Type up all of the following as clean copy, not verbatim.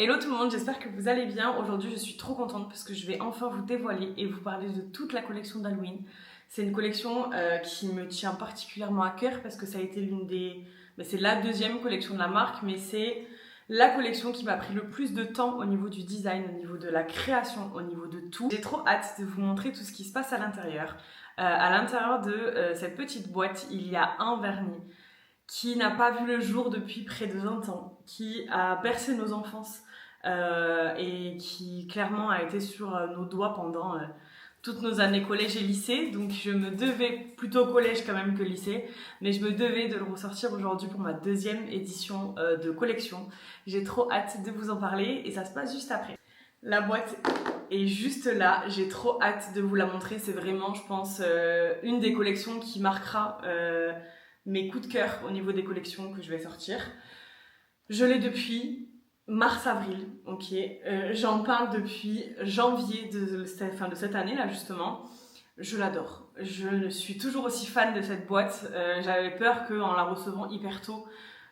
Hello tout le monde, j'espère que vous allez bien. Aujourd'hui je suis trop contente parce que je vais enfin vous dévoiler et vous parler de toute la collection d'Halloween. C'est une collection qui me tient particulièrement à cœur parce que ça a été c'est la deuxième collection de la marque, mais c'est la collection qui m'a pris le plus de temps au niveau du design, au niveau de la création, au niveau de tout. J'ai trop hâte de vous montrer tout ce qui se passe à l'intérieur. À l'intérieur de cette petite boîte, il y a un vernis qui n'a pas vu le jour depuis près de 20 ans, qui a bercé nos enfances et qui clairement a été sur nos doigts pendant toutes nos années collège et lycée. Donc je me devais, plutôt collège quand même que lycée, mais je me devais de le ressortir aujourd'hui pour ma deuxième édition de collection. J'ai trop hâte de vous en parler et ça se passe juste après. La boîte est juste là, j'ai trop hâte de vous la montrer. C'est vraiment, je pense, une des collections qui marquera mes coups de cœur au niveau des collections que je vais sortir. Je l'ai depuis mars-avril, ok. J'en parle depuis janvier de cette année là justement. Je l'adore. Je suis toujours aussi fan de cette boîte. J'avais peur qu'en la recevant hyper tôt,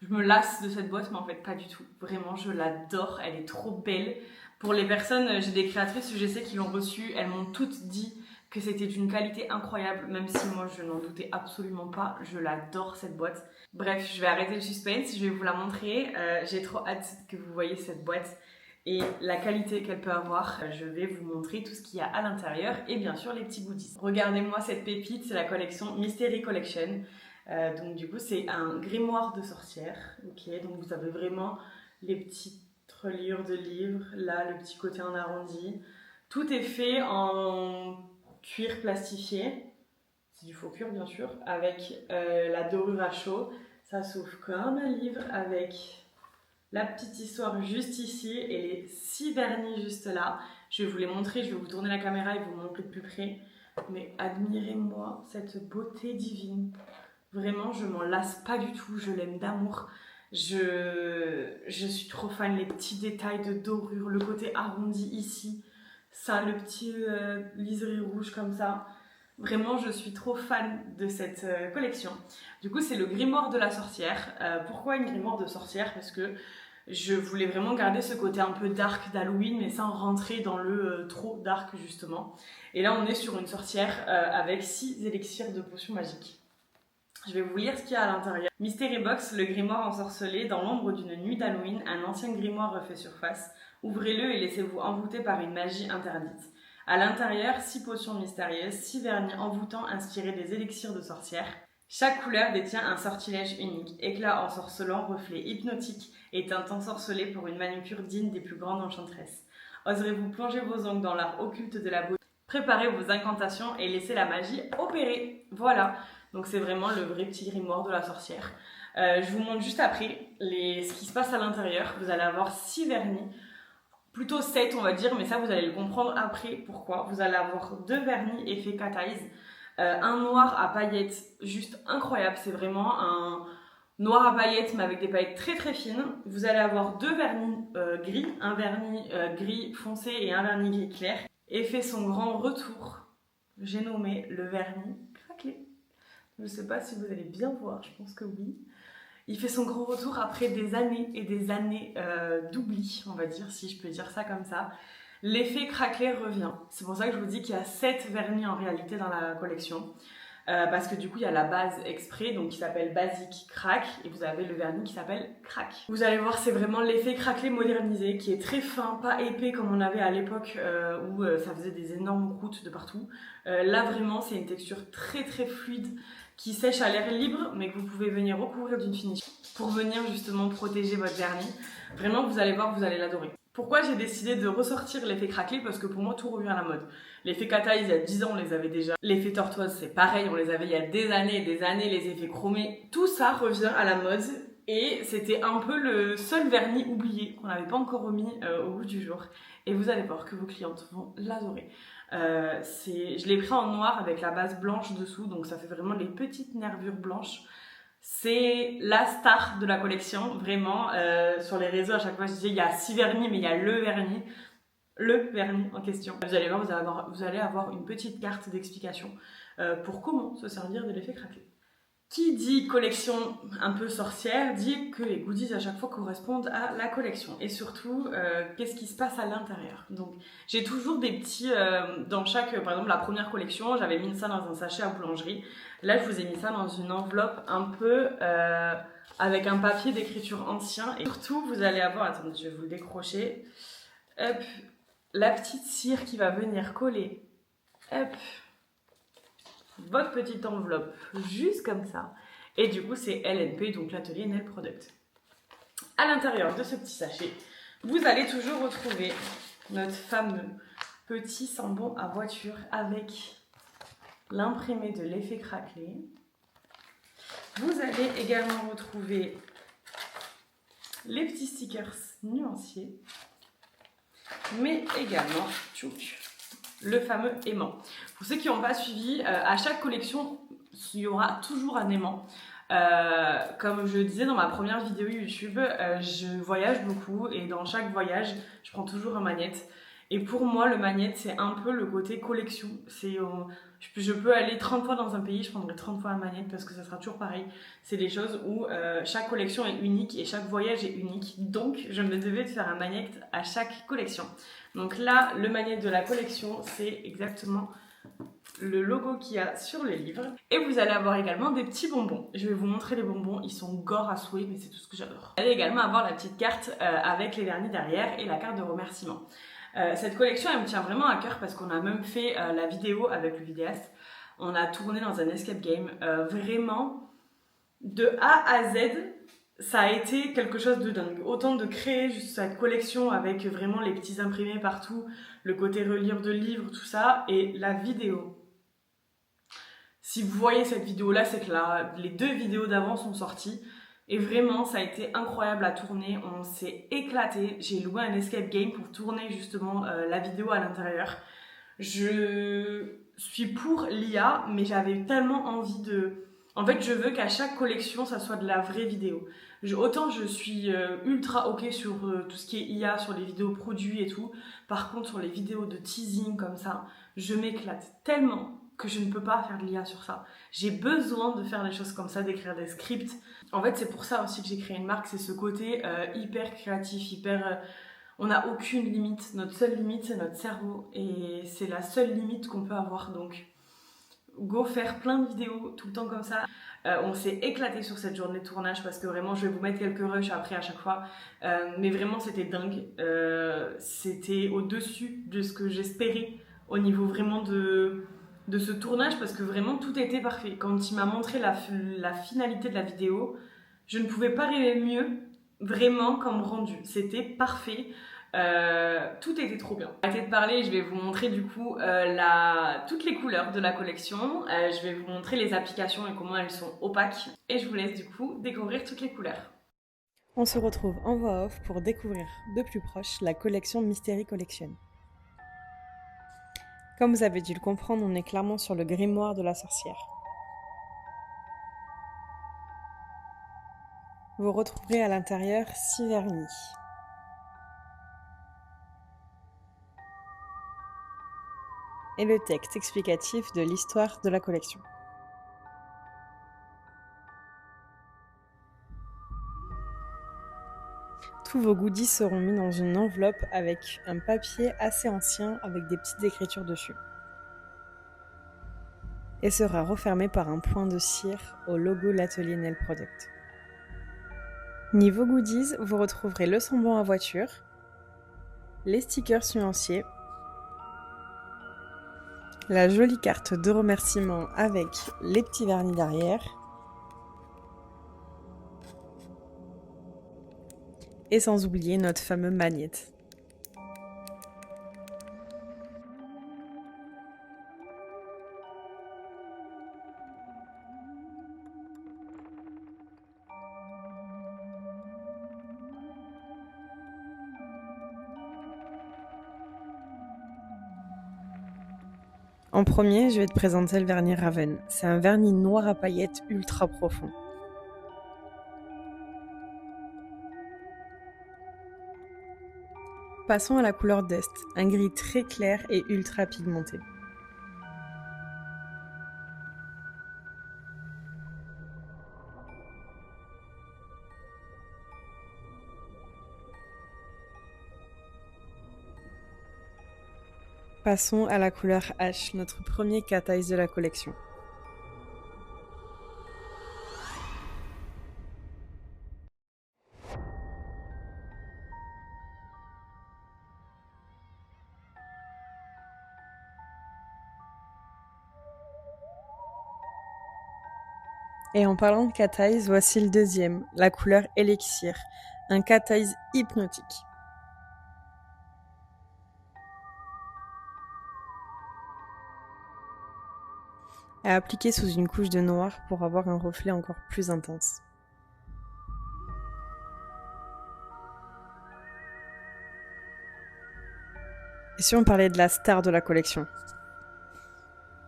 je me lasse de cette boîte, mais en fait pas du tout. Vraiment, je l'adore. Elle est trop belle. Pour les personnes, j'ai des créatrices, je sais qui l'ont reçue, elles m'ont toutes dit que c'était d'une qualité incroyable, même si moi je n'en doutais absolument pas. Je l'adore cette boîte. Bref, je vais arrêter le suspense, je vais vous la montrer. J'ai trop hâte que vous voyez cette boîte et la qualité qu'elle peut avoir. Je vais vous montrer tout ce qu'il y a à l'intérieur et bien sûr les petits goodies. Regardez-moi cette pépite, c'est la collection Mystery Collection. Donc du coup c'est un grimoire de sorcière. Ok, donc vous avez vraiment les petites reliures de livres, là le petit côté en arrondi. Tout est fait en cuir plastifié. C'est du faux cuir bien sûr, avec la dorure à chaud. Ça s'ouvre comme un livre avec la petite histoire juste ici et les 6 vernis juste là. Je vais vous les montrer, je vais vous tourner la caméra et vous montrer de plus près. Mais admirez-moi cette beauté divine. Vraiment, je m'en lasse pas du tout, je l'aime d'amour. Je suis trop fan, les petits détails de dorure, le côté arrondi ici. Ça, le petit liseré rouge comme ça. Vraiment, je suis trop fan de cette collection. Du coup, c'est le grimoire de la sorcière. Pourquoi une grimoire de sorcière? Parce que je voulais vraiment garder ce côté un peu dark d'Halloween, mais sans rentrer dans le trop dark, justement. Et là, on est sur une sorcière avec 6 élixirs de potions magiques. Je vais vous lire ce qu'il y a à l'intérieur. Mystery Box, le grimoire ensorcelé. Dans l'ombre d'une nuit d'Halloween, un ancien grimoire refait surface. Ouvrez-le et laissez-vous envoûter par une magie interdite. À l'intérieur, 6 potions mystérieuses, 6 vernis envoûtants inspirés des élixirs de sorcière. Chaque couleur détient un sortilège unique, éclat ensorcelant, reflet hypnotique et teinte ensorcelée pour une manucure digne des plus grandes enchantresses. Oserez-vous plonger vos ongles dans l'art occulte de la beauté? Préparez vos incantations et laissez la magie opérer. Voilà, donc c'est vraiment le vrai petit grimoire de la sorcière. Je vous montre juste après ce qui se passe à l'intérieur. Vous allez avoir 6 vernis. Plutôt 7 on va dire, mais ça vous allez le comprendre après pourquoi. Vous allez avoir 2 vernis effet cat eyes, un noir à paillettes juste incroyable, c'est vraiment un noir à paillettes mais avec des paillettes très très fines. Vous allez avoir 2 vernis gris, un vernis gris foncé et un vernis gris clair. Et fait son grand retour, j'ai nommé le vernis craquelé. Je ne sais pas si vous allez bien voir, je pense que oui. Il fait son grand retour après des années et des années d'oubli, on va dire, si je peux dire ça comme ça. L'effet craquelé revient. C'est pour ça que je vous dis qu'il y a 7 vernis en réalité dans la collection. Parce que du coup, il y a la base exprès, donc qui s'appelle Basic Crack, et vous avez le vernis qui s'appelle Crack. Vous allez voir, c'est vraiment l'effet craquelé modernisé, qui est très fin, pas épais comme on avait à l'époque où ça faisait des énormes croûtes de partout. Là, vraiment, c'est une texture très très fluide, qui sèche à l'air libre, mais que vous pouvez venir recouvrir d'une finition pour venir justement protéger votre vernis. Vraiment, vous allez voir, vous allez l'adorer. Pourquoi j'ai décidé de ressortir l'effet craquelé? Parce que pour moi, tout revient à la mode. L'effet cat eyes, il y a 10 ans, on les avait déjà. L'effet tortoise, c'est pareil, on les avait il y a des années et des années. Les effets chromés, tout ça revient à la mode. Et c'était un peu le seul vernis oublié qu'on n'avait pas encore remis au goût du jour. Et vous allez voir que vos clientes vont l'adorer. Je l'ai pris en noir avec la base blanche dessous, donc ça fait vraiment les petites nervures blanches. C'est la star de la collection, vraiment. Sur les réseaux, à chaque fois, je disais il y a 6 vernis, mais il y a le vernis en question. Vous allez voir, vous allez avoir une petite carte d'explication pour comment se servir de l'effet craquelé. Qui dit collection un peu sorcière dit que les goodies à chaque fois correspondent à la collection et surtout qu'est-ce qui se passe à l'intérieur. Donc j'ai toujours des petits dans chaque, par exemple la première collection j'avais mis ça dans un sachet à boulangerie. Là je vous ai mis ça dans une enveloppe un peu avec un papier d'écriture ancien et surtout vous allez avoir, attendez je vais vous le décrocher, hop, la petite cire qui va venir coller, hop, votre petite enveloppe juste comme ça et du coup c'est LNP, donc l'atelier Nail Product. À l'intérieur de ce petit sachet vous allez toujours retrouver notre fameux petit sambon à voiture avec l'imprimé de l'effet craquelé. Vous allez également retrouver les petits stickers nuanciers mais également tchouk, le fameux aimant. Pour ceux qui n'ont pas suivi, à chaque collection, il y aura toujours un aimant. Comme je disais dans ma première vidéo YouTube, je voyage beaucoup et dans chaque voyage, je prends toujours un magnète. Et pour moi, le magnète, c'est un peu le côté collection. Je peux aller 30 fois dans un pays, je prendrai 30 fois un magnète parce que ça sera toujours pareil. C'est des choses où chaque collection est unique et chaque voyage est unique. Donc, je me devais de faire un magnète à chaque collection. Donc là, le magnète de la collection, c'est exactement le logo qu'il y a sur le livre. Et vous allez avoir également des petits bonbons. Je vais vous montrer les bonbons, ils sont gore à souhait, mais c'est tout ce que j'adore. Vous allez également avoir la petite carte avec les vernis derrière et la carte de remerciement. Cette collection, elle me tient vraiment à cœur parce qu'on a même fait la vidéo avec le vidéaste. On a tourné dans un escape game. Vraiment, de A à Z, ça a été quelque chose de dingue. Autant de créer juste cette collection avec vraiment les petits imprimés partout, le côté relire de livres, tout ça, et la vidéo. Si vous voyez cette vidéo-là, c'est que les 2 vidéos d'avant sont sorties. Et vraiment, ça a été incroyable à tourner. On s'est éclaté. J'ai loué un escape game pour tourner justement la vidéo à l'intérieur. Je suis pour l'IA, mais j'avais tellement envie de... En fait, je veux qu'à chaque collection, ça soit de la vraie vidéo. Autant je suis ultra ok sur tout ce qui est IA, sur les vidéos produits et tout. Par contre, sur les vidéos de teasing comme ça, je m'éclate tellement que je ne peux pas faire de l'IA sur ça. J'ai besoin de faire des choses comme ça, d'écrire des scripts. En fait, c'est pour ça aussi que j'ai créé une marque, c'est ce côté hyper créatif, hyper... on n'a aucune limite. Notre seule limite, c'est notre cerveau. Et c'est la seule limite qu'on peut avoir. Donc, go faire plein de vidéos tout le temps comme ça. On s'est éclaté sur cette journée de tournage parce que vraiment, je vais vous mettre quelques rushs après à chaque fois. Mais vraiment, c'était dingue. C'était au-dessus de ce que j'espérais au niveau vraiment de ce tournage parce que vraiment tout était parfait. Quand il m'a montré la finalité de la vidéo, je ne pouvais pas rêver mieux vraiment comme rendu. C'était parfait. Tout était trop bien. Arrêtez de parler, je vais vous montrer du coup toutes les couleurs de la collection. Je vais vous montrer les applications et comment elles sont opaques. Et je vous laisse du coup découvrir toutes les couleurs. On se retrouve en voix off pour découvrir de plus proche la collection Mystery Collection. Comme vous avez dû le comprendre, on est clairement sur le grimoire de la sorcière. Vous retrouverez à l'intérieur 6 vernis. Et le texte explicatif de l'histoire de la collection. Tous vos goodies seront mis dans une enveloppe avec un papier assez ancien avec des petites écritures dessus. Et sera refermé par un point de cire au logo l'atelier Nail Product. Niveau goodies, vous retrouverez le sambon à voiture, les stickers nuanciers, la jolie carte de remerciement avec les petits vernis derrière, et sans oublier notre fameux magnète. En premier, je vais te présenter le vernis Raven. C'est un vernis noir à paillettes ultra profond. Passons à la couleur Dust, un gris très clair et ultra pigmenté. Passons à la couleur H, notre premier cat eyes de la collection. Et en parlant de cat eyes, voici le deuxième, la couleur Elixir, un cat eyes hypnotique. À appliquer sous une couche de noir pour avoir un reflet encore plus intense. Et si on parlait de la star de la collection?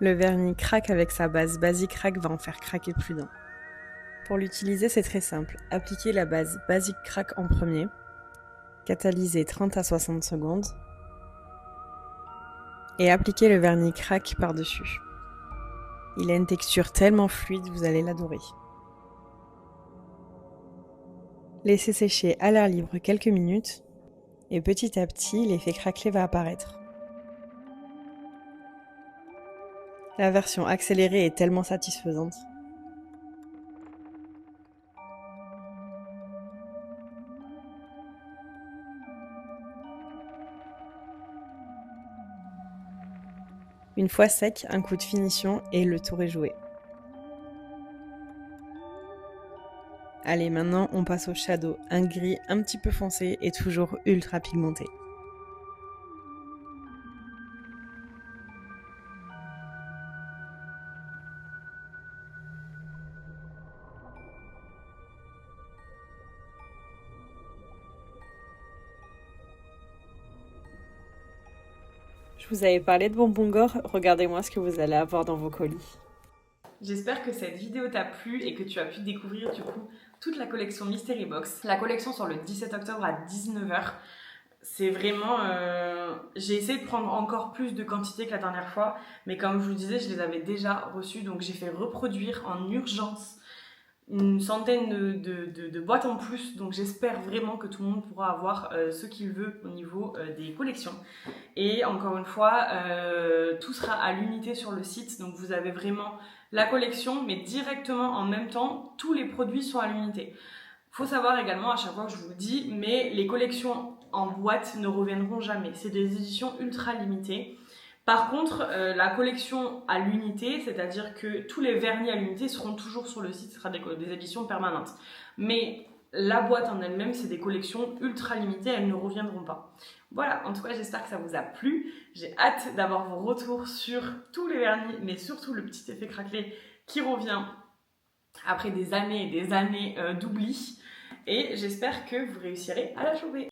Le vernis crack avec sa base Basic Crack va en faire craquer plus d'un. Pour l'utiliser, c'est très simple. Appliquez la base Basic Crack en premier, catalysez 30 à 60 secondes et appliquez le vernis crack par-dessus. Il a une texture tellement fluide, vous allez l'adorer. Laissez sécher à l'air libre quelques minutes et petit à petit, l'effet craquelé va apparaître. La version accélérée est tellement satisfaisante. Une fois sec, un coup de finition et le tour est joué. Allez, maintenant on passe au shadow, un gris un petit peu foncé et toujours ultra pigmenté. Je vous avais parlé de bonbons Gore, regardez-moi ce que vous allez avoir dans vos colis. J'espère que cette vidéo t'a plu et que tu as pu découvrir du coup toute la collection Mystery Box. La collection sort le 17 octobre à 19h. C'est vraiment... J'ai essayé de prendre encore plus de quantité que la dernière fois, mais comme je vous disais, je les avais déjà reçus, donc j'ai fait reproduire en urgence une centaine de boîtes en plus, donc j'espère vraiment que tout le monde pourra avoir ce qu'il veut au niveau des collections. Et encore une fois, tout sera à l'unité sur le site, donc vous avez vraiment la collection, mais directement en même temps, tous les produits sont à l'unité. Faut savoir également, à chaque fois que je vous le dis, mais les collections en boîte ne reviendront jamais. C'est des éditions ultra limitées. Par contre, la collection à l'unité, c'est-à-dire que tous les vernis à l'unité seront toujours sur le site, ce sera des éditions permanentes. Mais la boîte en elle-même, c'est des collections ultra limitées, elles ne reviendront pas. Voilà, en tout cas, j'espère que ça vous a plu. J'ai hâte d'avoir vos retours sur tous les vernis, mais surtout le petit effet craquelé qui revient après des années et des années d'oubli. Et j'espère que vous réussirez à la choper.